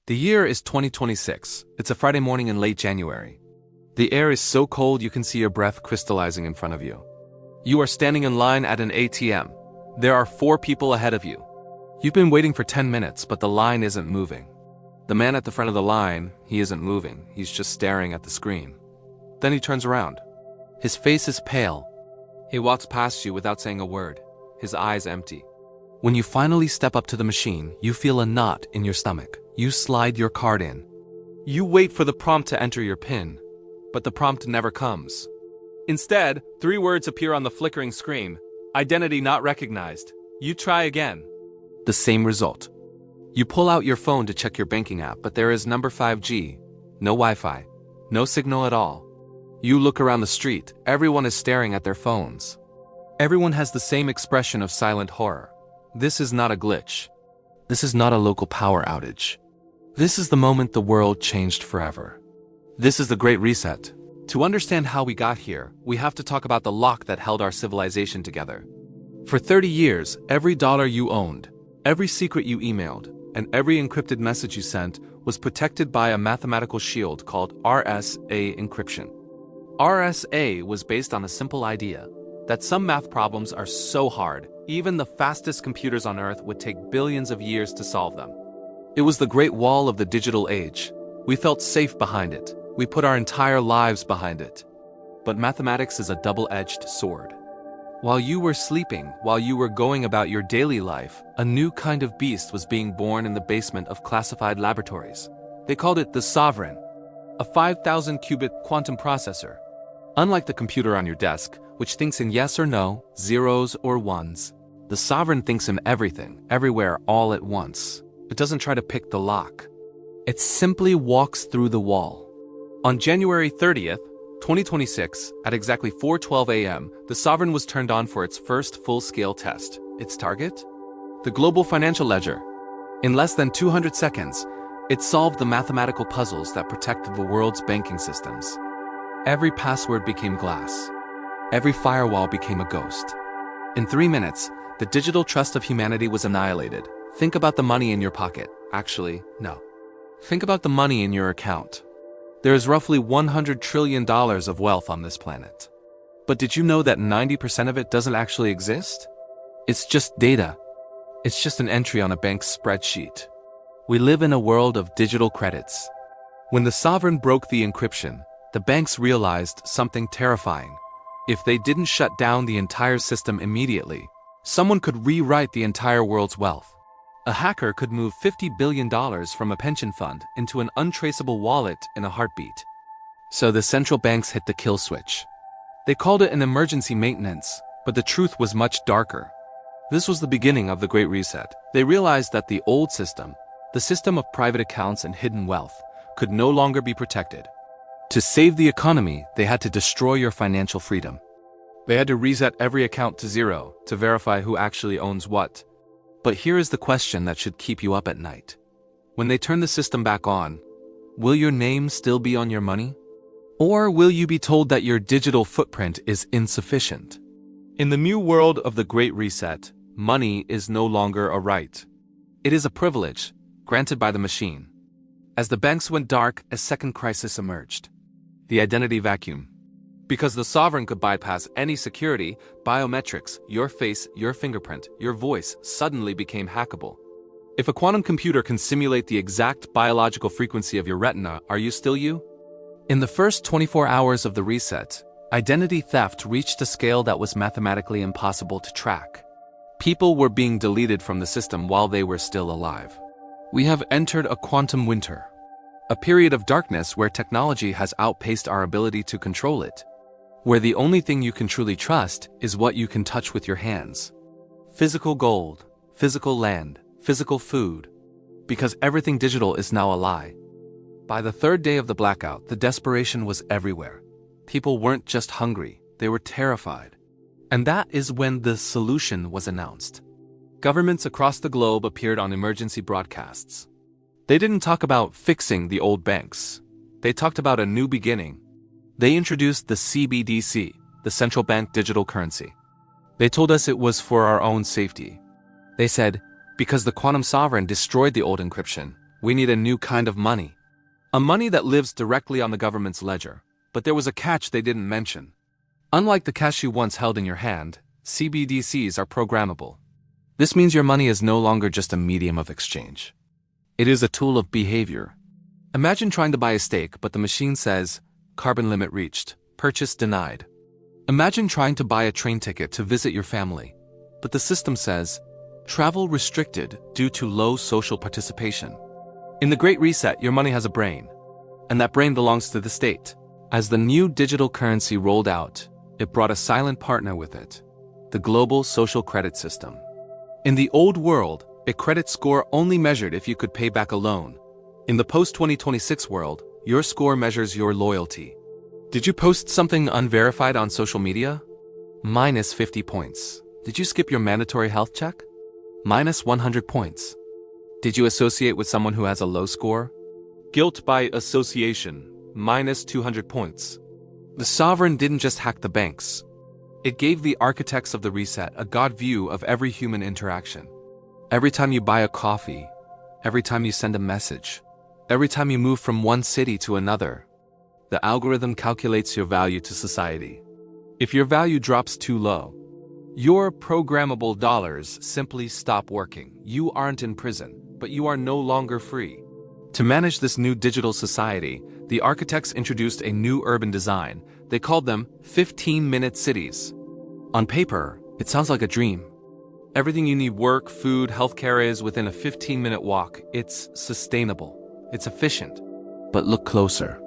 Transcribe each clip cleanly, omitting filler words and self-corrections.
The year is 2026. It's a Friday morning in late January. The air is so cold you can see your breath crystallizing in front of you. You are standing in line at an ATM. There are 4 people ahead of you. You've been waiting for 10 minutes, but the line isn't moving. The man at the front of the line, he isn't moving. He's just staring at the screen. Then he turns around. His face is pale. He walks past you without saying a word, his eyes empty. When you finally step up to the machine, you feel a knot in your stomach. You slide your card in. You wait for the prompt to enter your PIN, but the prompt never comes. Instead, 3 words appear on the flickering screen. Identity not recognized. You try again. The same result. You pull out your phone to check your banking app, but there is number 5G, no Wi-Fi, no signal at all. You look around the street. Everyone is staring at their phones. Everyone has the same expression of silent horror. This is not a glitch. This is not a local power outage. This is the moment the world changed forever. This is the Great Reset. To understand how we got here, we have to talk about the lock that held our civilization together. For 30 years, every dollar you owned, every secret you emailed, and every encrypted message you sent was protected by a mathematical shield called RSA encryption. RSA was based on a simple idea that some math problems are so hard, even the fastest computers on Earth would take billions of years to solve them. It was the Great Wall of the digital age. We felt safe behind it. We put our entire lives behind it. But mathematics is a double-edged sword. While you were sleeping, while you were going about your daily life, a new kind of beast was being born in the basement of classified laboratories. They called it the Sovereign, a 5,000-qubit quantum processor. Unlike the computer on your desk, which thinks in yes or no, zeros or ones, the Sovereign thinks in everything, everywhere, all at once. It doesn't try to pick the lock. It simply walks through the wall. On January 30th, 2026, at exactly 4:12 a.m., the Sovereign was turned on for its first full-scale test. Its target? The global financial ledger. In less than 200 seconds, it solved the mathematical puzzles that protected the world's banking systems. Every password became glass. Every firewall became a ghost. In 3 minutes, the digital trust of humanity was annihilated. Think about the money in your pocket. Actually, no. Think about the money in your account. There is roughly $100 trillion of wealth on this planet. But did you know that 90% of it doesn't actually exist? It's just data. It's just an entry on a bank's spreadsheet. We live in a world of digital credits. When the Sovereign broke the encryption, the banks realized something terrifying. If they didn't shut down the entire system immediately, someone could rewrite the entire world's wealth. A hacker could move $50 billion from a pension fund into an untraceable wallet in a heartbeat. So the central banks hit the kill switch. They called it an emergency maintenance, but the truth was much darker. This was the beginning of the Great Reset. They realized that the old system, the system of private accounts and hidden wealth, could no longer be protected. To save the economy, they had to destroy your financial freedom. They had to reset every account to 0 to verify who actually owns what. But here is the question that should keep you up at night. When they turn the system back on, will your name still be on your money? Or will you be told that your digital footprint is insufficient? In the new world of the Great Reset, money is no longer a right. It is a privilege, granted by the machine. As the banks went dark, a second crisis emerged. The identity vacuum. Because the Sovereign could bypass any security, biometrics, your face, your fingerprint, your voice suddenly became hackable. If a quantum computer can simulate the exact biological frequency of your retina, are you still you? In the first 24 hours of the reset, identity theft reached a scale that was mathematically impossible to track. People were being deleted from the system while they were still alive. We have entered a quantum winter. A period of darkness where technology has outpaced our ability to control it. Where the only thing you can truly trust is what you can touch with your hands. Physical gold, physical land, physical food. Because everything digital is now a lie. By the 3rd day of the blackout, the desperation was everywhere. People weren't just hungry, they were terrified. And that is when the solution was announced. Governments across the globe appeared on emergency broadcasts. They didn't talk about fixing the old banks. They talked about a new beginning. They introduced the CBDC, the central bank digital currency. They told us it was for our own safety. They said, because the quantum sovereign destroyed the old encryption, We need a new kind of money. A money that lives directly on the government's ledger. But there was a catch they didn't mention. Unlike the cash you once held in your hand, CBDCs are programmable. This means your money is no longer just a medium of exchange. It is a tool of behavior. Imagine trying to buy a steak, but the machine says, carbon limit reached, purchase denied. Imagine trying to buy a train ticket to visit your family, but the system says, travel restricted due to low social participation. In the Great Reset, your money has a brain, and that brain belongs to the state. As the new digital currency rolled out, it brought a silent partner with it, the global social credit system. In the old world, a credit score only measured if you could pay back a loan. In the post-2026 world, your score measures your loyalty. Did you post something unverified on social media? Minus 50 points. Did you skip your mandatory health check? Minus 100 points. Did you associate with someone who has a low score? Guilt by association, minus 200 points. The sovereign didn't just hack the banks. It gave the architects of the reset a God view of every human interaction. Every time you buy a coffee, every time you send a message, every time you move from one city to another, the algorithm calculates your value to society. If your value drops too low, your programmable dollars simply stop working. You aren't in prison, but you are no longer free. To manage this new digital society, the architects introduced a new urban design. They called them 15-minute cities. On paper, it sounds like a dream. Everything you need, work, food, healthcare, is within a 15-minute walk. It's sustainable. It's efficient. But look closer.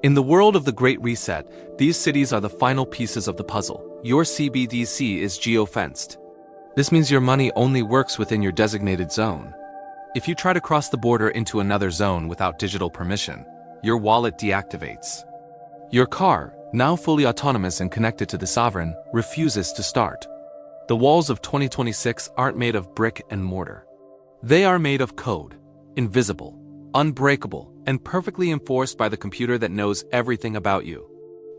In the world of the Great Reset, these cities are the final pieces of the puzzle. Your CBDC is geo-fenced. This means your money only works within your designated zone. If you try to cross the border into another zone without digital permission, your wallet deactivates. Your car, now fully autonomous and connected to the sovereign, refuses to start. The walls of 2026 aren't made of brick and mortar. They are made of code, invisible, unbreakable, and perfectly enforced by the computer that knows everything about you.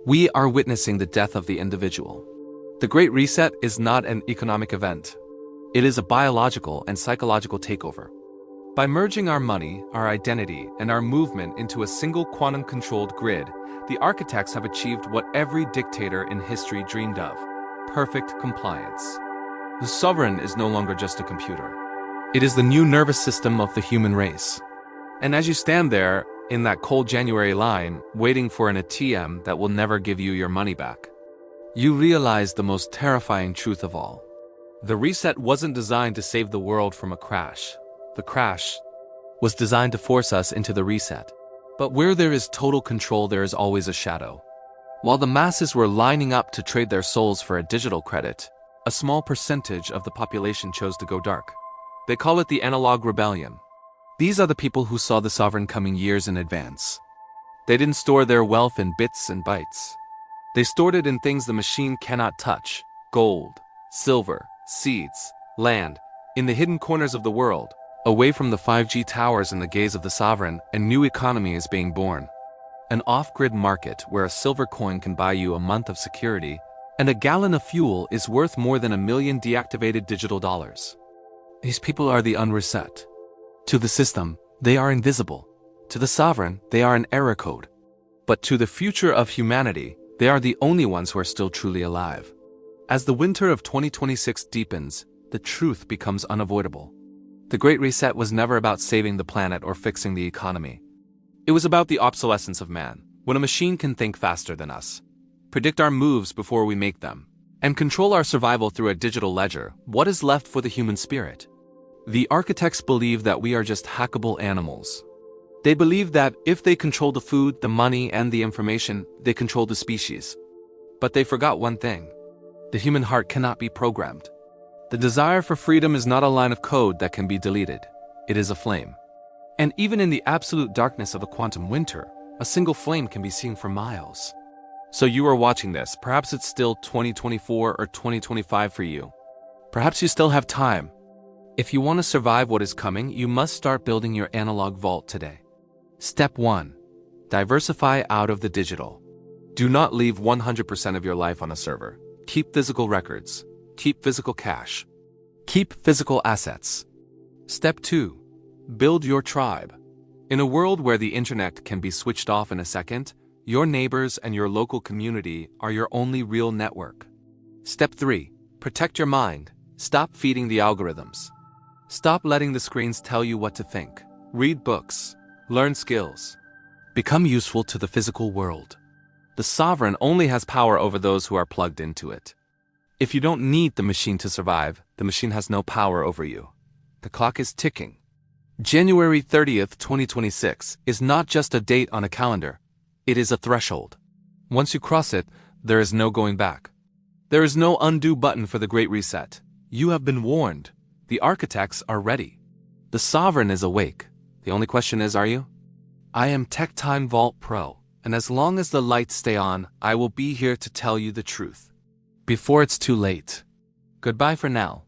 We are witnessing the death of the individual. The Great Reset is not an economic event. It is a biological and psychological takeover. By merging our money, our identity, and our movement into a single quantum-controlled grid, the architects have achieved what every dictator in history dreamed of: perfect compliance. The sovereign is no longer just a computer. It is the new nervous system of the human race. And as you stand there, in that cold January line, waiting for an ATM that will never give you your money back, you realize the most terrifying truth of all. The reset wasn't designed to save the world from a crash. The crash was designed to force us into the reset. But where there is total control, there is always a shadow. While the masses were lining up to trade their souls for a digital credit, a small percentage of the population chose to go dark. They call it the analog rebellion. These are the people who saw the sovereign coming years in advance. They didn't store their wealth in bits and bytes. They stored it in things the machine cannot touch: gold, silver, seeds, land. In the hidden corners of the world, away from the 5G towers and the gaze of the sovereign, a new economy is being born. An off-grid market where a silver coin can buy you a month of security, and a gallon of fuel is worth more than 1 million deactivated digital dollars. These people are the unreset. To the system, they are invisible. To the sovereign, they are an error code. But to the future of humanity, they are the only ones who are still truly alive. As the winter of 2026 deepens, the truth becomes unavoidable. The Great Reset was never about saving the planet or fixing the economy. It was about the obsolescence of man. When a machine can think faster than us, predict our moves before we make them, and control our survival through a digital ledger, what is left for the human spirit? The architects believe that we are just hackable animals. They believe that if they control the food, the money, and the information, they control the species. But they forgot one thing. The human heart cannot be programmed. The desire for freedom is not a line of code that can be deleted. It is a flame. And even in the absolute darkness of a quantum winter, a single flame can be seen for miles. So you are watching this. Perhaps it's still 2024 or 2025 for you. Perhaps you still have time. If you want to survive what is coming, you must start building your analog vault today. Step 1. Diversify out of the digital. Do not leave 100% of your life on a server. Keep physical records. Keep physical cash. Keep physical assets. Step 2. Build your tribe. In a world where the internet can be switched off in a second, your neighbors and your local community are your only real network. Step 3. Protect your mind. Stop feeding the algorithms. Stop letting the screens tell you what to think. Read books. Learn skills. Become useful to the physical world. The sovereign only has power over those who are plugged into it. If you don't need the machine to survive, the machine has no power over you. The clock is ticking. January 30th, 2026 is not just a date on a calendar. It is a threshold. Once you cross it, there is no going back. There is no undo button for the Great Reset. You have been warned. The architects are ready. The sovereign is awake. The only question is, are you? I am Tech Time Vault Pro, and as long as the lights stay on, I will be here to tell you the truth. Before it's too late. Goodbye for now.